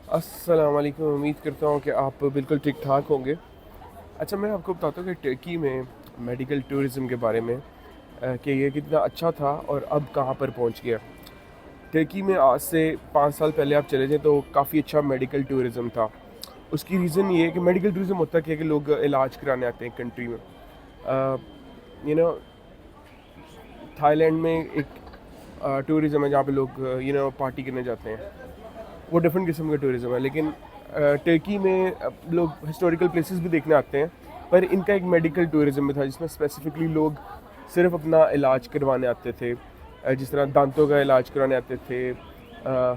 अस्सलाम वालेकुम। उम्मीद करता हूँ कि आप बिल्कुल ठीक ठाक होंगे। अच्छा, मैं आपको बताता हूँ कि टर्की में मेडिकल टूरिज़म के बारे में कि ये कितना अच्छा था और अब कहाँ पर पहुँच गया। टर्की में आज से 5 साल पहले आप चले जाएँ तो काफ़ी अच्छा मेडिकल टूरिज़म था। उसकी रीज़न ये है कि मेडिकल टूरिज़म होता क्या है कि लोग इलाज कराने आते हैं कंट्री में। यू नो थाईलैंड में एक टूरिज़म है जहाँ पे लोग पार्टी करने जाते हैं। वो डिफरेंट किस्म का टूरिज़्म है, लेकिन टर्की में लोग हिस्टोरिकल प्लेसेस भी देखने आते हैं, पर इनका एक मेडिकल टूरिज़्म भी था जिसमें स्पेसिफिकली लोग सिर्फ अपना इलाज करवाने आते थे। जिस तरह दांतों का इलाज कराने आते थे,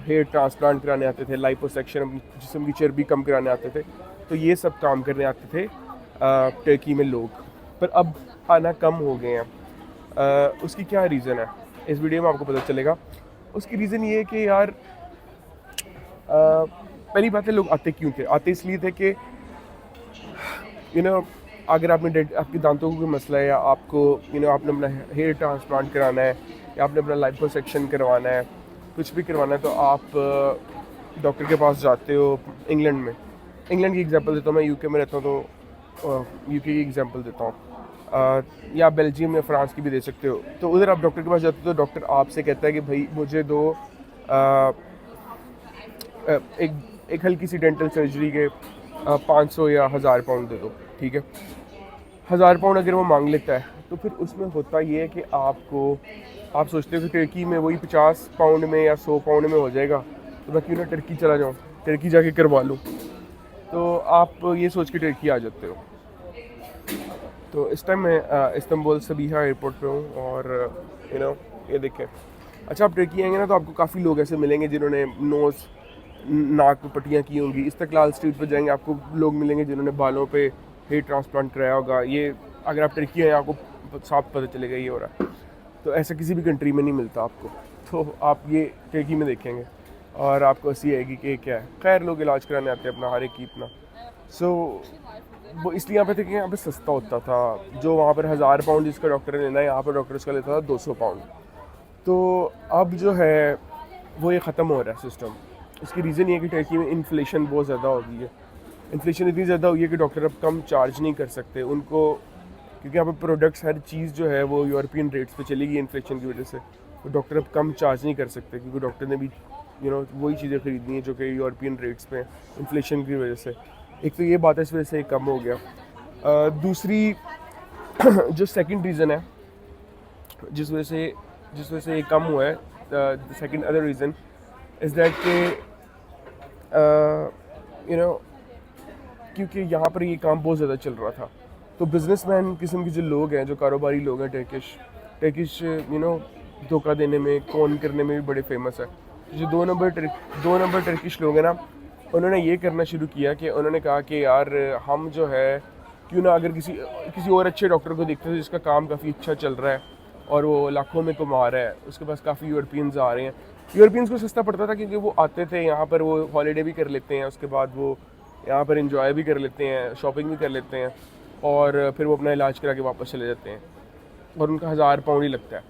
हेयर ट्रांसप्लांट कराने आते थे, लाइपोसक्शन अपनी जिस्म की चर्बी कम कराने आते थे। तो ये सब काम करने आते थे टर्की में लोग, पर अब आना कम हो गए हैं। उसकी क्या रीज़न है, इस वीडियो में आपको पता चलेगा। उसकी रीज़न ये है कि यार पहली बात है, लोग आते क्यों थे? आते इसलिए थे कि यू नो अगर आपके दांतों को कोई मसला है, या आपको आपने अपना हेयर ट्रांसप्लांट कराना है, या आपने अपना लाइपोसक्शन करवाना है, कुछ भी करवाना है, तो आप डॉक्टर के पास जाते हो। इंग्लैंड में, इंग्लैंड की एग्जांपल देता हूँ, मैं यूके में रहता हूँ तो यूके की एग्जांपल देता हूँ। या बेल्जियम या फ्रांस की भी दे सकते हो। तो उधर आप डॉक्टर के पास जाते हो तो डॉक्टर आपसे कहता है कि भाई मुझे दो एक एक हल्की सी डेंटल सर्जरी के 500 या 1000 पाउंड दे दो, ठीक है। 1000 पाउंड अगर वो मांग लेता है तो फिर उसमें होता ये है कि आप सोचते हो कि टर्की में वही 50 पाउंड में या 100 पाउंड में हो जाएगा, तो मैं क्यों ना टर्की चला जाऊँ, टर्की जाके करवा लूँ। तो आप ये सोच के टर्की आ जाते हो। तो इस टाइम मैं इस्तांबुल सबीहा एयरपोर्ट पे हूँ, और यू नो ये देखें। अच्छा, आप टर्की आएंगे ना तो आपको काफ़ी लोग ऐसे मिलेंगे जिन्होंने नाक पे पट्टियाँ की होंगी। इस्तकलाल स्ट्रीट पर जाएंगे, आपको लोग मिलेंगे जिन्होंने बालों पे हेयर ट्रांसप्लांट कराया होगा। ये अगर आप टर्की हैं आपको साफ पता चलेगा ये हो रहा है। तो ऐसा किसी भी कंट्री में नहीं मिलता आपको। तो आप ये टर्की में देखेंगे और आपको हंसी आएगी कि क्या है। खैर, लोग इलाज कराने आते हैं अपना, हर एक की अपना। सो वो इसलिए यहाँ पे थे कि यहाँ पे सस्ता होता था। जो वहाँ पर 1000 पाउंड जिसका डॉक्टर ने लेना है, यहाँ पर डॉक्टर उसका लेता था 200 पाउंड। तो अब जो है वो ये ख़त्म हो रहा है सिस्टम। इसकी रीज़न ये है कि टर्की में इन्फ्लेशन बहुत ज़्यादा हो गई है। इन्फ्लेशन इतनी ज़्यादा हो गई है कि डॉक्टर अब कम चार्ज नहीं कर सकते उनको, क्योंकि यहाँ पर प्रोडक्ट्स हर चीज़ जो है वो यूरोपियन रेट्स पे चली गई इन्फ्लेशन की वजह से। तो डॉक्टर अब कम चार्ज नहीं कर सकते, क्योंकि डॉक्टर ने भी वही चीज़ें ख़रीदनी है जो कि यूरोपियन रेट्स पे इन्फ्लेशन की वजह से। एक तो ये बात है, इस वजह से कम हो गया। दूसरी जो सेकंड रीज़न है जिस वजह से ये कम हुआ है, the second other reason is that के यू नो क्योंकि यहाँ पर ये काम बहुत ज़्यादा चल रहा था। तो बिजनेसमैन किस्म के जो लोग हैं, जो कारोबारी लोग हैं, टर्किश धोखा देने में, कौन करने में भी बड़े फेमस है। जो दो नंबर टर्किश लोग हैं ना, उन्होंने ये करना शुरू किया कि उन्होंने कहा कि यार हम जो है क्यों ना अगर किसी और अच्छे डॉक्टर को देखते हैं जिसका काम काफ़ी अच्छा चल रहा है और वो लाखों में कमा रहा है, उसके पास काफ़ी यूरोपियंस आ रहे हैं। यूरोपियंस को सस्ता पड़ता था क्योंकि वो आते थे यहाँ पर, वो हॉलीडे भी कर लेते हैं, उसके बाद वो यहाँ पर इंजॉय भी कर लेते हैं, शॉपिंग भी कर लेते हैं, और फिर वो अपना इलाज करा के वापस चले जाते हैं। और उनका 1000 पाउंड ही लगता है,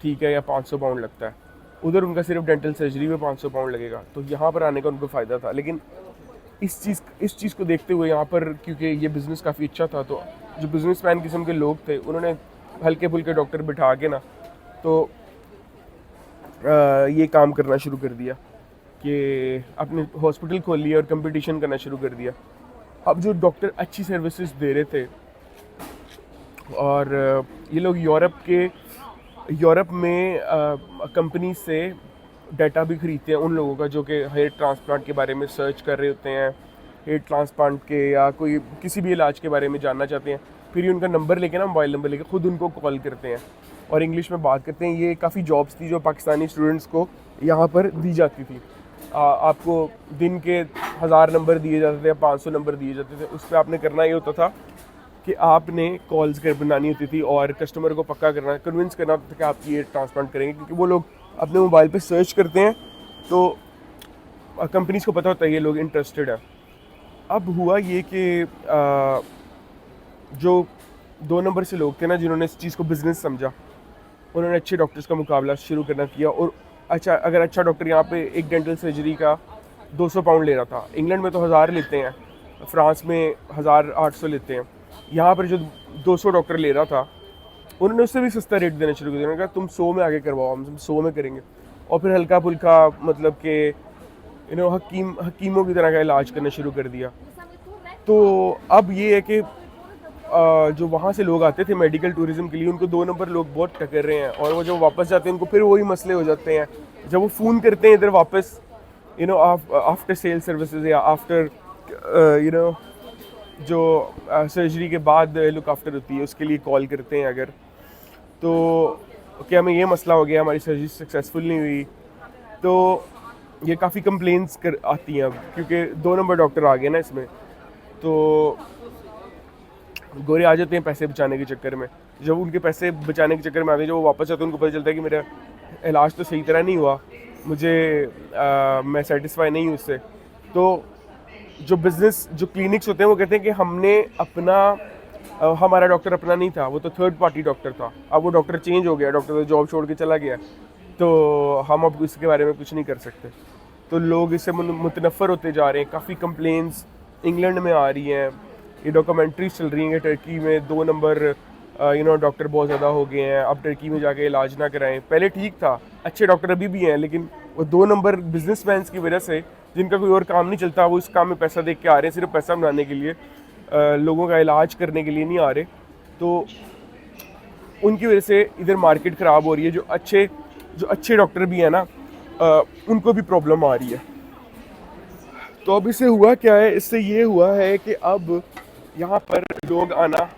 ठीक है, या 500 पाउंड लगता है। उधर उनका सिर्फ डेंटल सर्जरी में 500 पाउंड लगेगा। तो यहाँ पर आने का उनको फ़ायदा था। लेकिन इस चीज़ को देखते हुए यहाँ पर, क्योंकि ये बिज़नेस काफ़ी अच्छा था, तो जो बिज़नेसमैन किस्म के लोग थे उन्होंने हल्के फुल्के डॉक्टर बिठा के ना, तो ये काम करना शुरू कर दिया कि अपने हॉस्पिटल खोल लिया और कंपटीशन करना शुरू कर दिया। अब जो डॉक्टर अच्छी सर्विसेज दे रहे थे, और ये लोग यूरोप में कंपनी से डाटा भी ख़रीदते हैं उन लोगों का जो कि हेयर ट्रांसप्लांट के बारे में सर्च कर रहे होते हैं, हेयर ट्रांसप्लांट के या कोई किसी भी इलाज के बारे में जानना चाहते हैं। फिर ये उनका नंबर लेके ना, मोबाइल नंबर लेके ख़ुद उनको कॉल करते हैं और इंग्लिश में बात करते हैं। ये काफ़ी जॉब्स थी जो पाकिस्तानी स्टूडेंट्स को यहाँ पर दी जाती थी। आपको दिन के 1000 नंबर दिए जाते थे या 500 नंबर दिए जाते थे। उस पर आपने करना ये होता था कि आपने कॉल्स कर बनानी होती थी और कस्टमर को पक्का करना, कन्विंस करना होता था कि आप ये ट्रांसप्लांट करेंगे, क्योंकि वो लोग अपने मोबाइल पे सर्च करते हैं तो कंपनीज को पता होता है ये लोग इंटरेस्टेड हैं। अब हुआ ये कि जो 2 नंबर से लोग थे ना, जिन्होंने इस चीज़ को बिज़नेस समझा, उन्होंने अच्छे डॉक्टर्स का मुकाबला शुरू करना किया। और अच्छा, अगर अच्छा डॉक्टर यहाँ पे एक डेंटल सर्जरी का 200 पाउंड ले रहा था। इंग्लैंड में तो 1000 लेते हैं, फ्रांस में 1800 लेते हैं। यहाँ पर जो 200 डॉक्टर ले रहा था, उन्होंने उससे भी सस्ता रेट देना शुरू कर दिया। उन्होंने कहा तुम 100 में आगे करवाओ, हम 100 में करेंगे। और फिर हल्का फुल्का मतलब कि हकीमों की तरह का इलाज करना शुरू कर दिया। तो अब ये है कि जो वहाँ से लोग आते थे मेडिकल टूरिज्म के लिए, उनको 2 नंबर लोग बहुत टकर रहे हैं, और वो जब वापस जाते हैं उनको फिर वही मसले हो जाते हैं। जब वो फ़ोन करते हैं इधर वापस आफ्टर सेल सर्विसेज या आफ्टर जो सर्जरी के बाद लुक आफ्टर होती है उसके लिए कॉल करते हैं अगर, तो कि हमें ये मसला हो गया, हमारी सर्जरी सक्सेसफुल नहीं हुई, तो ये काफ़ी कंप्लेंट्स आती हैं अब, क्योंकि 2 नंबर डॉक्टर आ गए ना इसमें। तो गोरे आ जाते हैं पैसे बचाने के चक्कर में। जब उनके पैसे बचाने के चक्कर में आते हैं, जब वो वापस आते हैं, उनको पता चलता है कि मेरा इलाज तो सही तरह नहीं हुआ, मैं सेटिस्फाई नहीं हूँ उससे। तो जो बिज़नेस जो क्लिनिक्स होते हैं वो कहते हैं कि हमने अपना हमारा डॉक्टर अपना नहीं था, वो तो थर्ड पार्टी डॉक्टर था। अब वो डॉक्टर चेंज हो गया, डॉक्टर तो जॉब छोड़ के चला गया, तो हम अब इसके बारे में कुछ नहीं कर सकते। तो लोग इससे मुतनफ़र होते जा रहे हैं। काफ़ी कंप्लेंट्स इंग्लैंड में आ रही हैं, ये डॉक्यूमेंट्रीज चल रही हैं कि टर्की में 2 नंबर डॉक्टर बहुत ज़्यादा हो गए हैं, अब टर्की में जाके इलाज ना कराएं। पहले ठीक था, अच्छे डॉक्टर अभी भी हैं, लेकिन वो 2 नंबर बिजनेसमैन की वजह से, जिनका कोई और काम नहीं चलता, वो इस काम में पैसा देख के आ रहे हैं सिर्फ पैसा बनाने के लिए, लोगों का इलाज करने के लिए नहीं आ रहे। तो उनकी वजह से इधर मार्केट ख़राब हो रही है। जो अच्छे डॉक्टर भी हैं ना, उनको भी प्रॉब्लम आ रही है। तो अब इससे हुआ क्या है, इससे ये हुआ है कि अब यहाँ पर लोग आना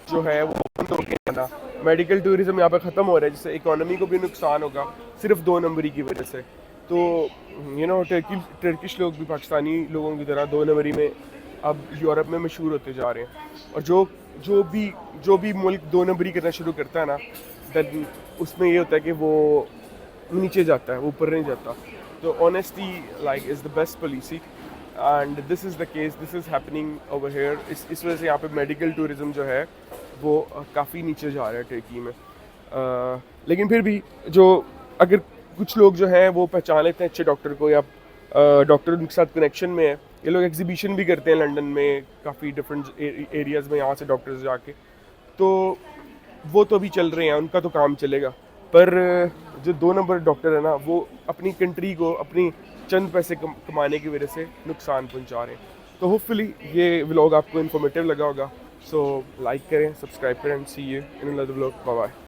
जो है वो बंद हो गया आना। मेडिकल टूरिज्म यहाँ पर ख़त्म हो रहा है, जिससे इकोनॉमी को भी नुकसान होगा सिर्फ 2 नंबरी की वजह से। तो टर्किश लोग भी पाकिस्तानी लोगों की तरह 2 नंबरी में अब यूरोप में मशहूर होते जा रहे हैं। और जो भी मुल्क 2 नंबरी करना शुरू करता है ना, देन उसमें ये होता है कि वो नीचे जाता है, वो ऊपर नहीं जाता। तो honesty like is the best policy, and this is the case, this is happening over here. इस वजह से यहाँ पे मेडिकल टूरिज्म जो है वो काफ़ी नीचे जा रहा है टर्की में। लेकिन फिर भी अगर कुछ लोग जो हैं वो पहचान लेते हैं अच्छे डॉक्टर को, या डॉक्टर उनके साथ कनेक्शन में है, ये लोग एग्जीबिशन भी करते हैं लंदन में, काफ़ी डिफरेंट एरियाज़ में यहाँ से डॉक्टर्स जाके, तो वो तो अभी चल रहे हैं, उनका तो काम चलेगा। पर जो 2 नंबर डॉक्टर है ना, वो अपनी कंट्री को अपनी चंद पैसे कमाने की वजह से नुकसान पहुंचा रहे हैं। तो होपफुली ये व्लॉग आपको इन्फॉर्मेटिव लगा होगा। सो लाइक करें, सब्सक्राइब करें, and see you in another vlog. Bye bye.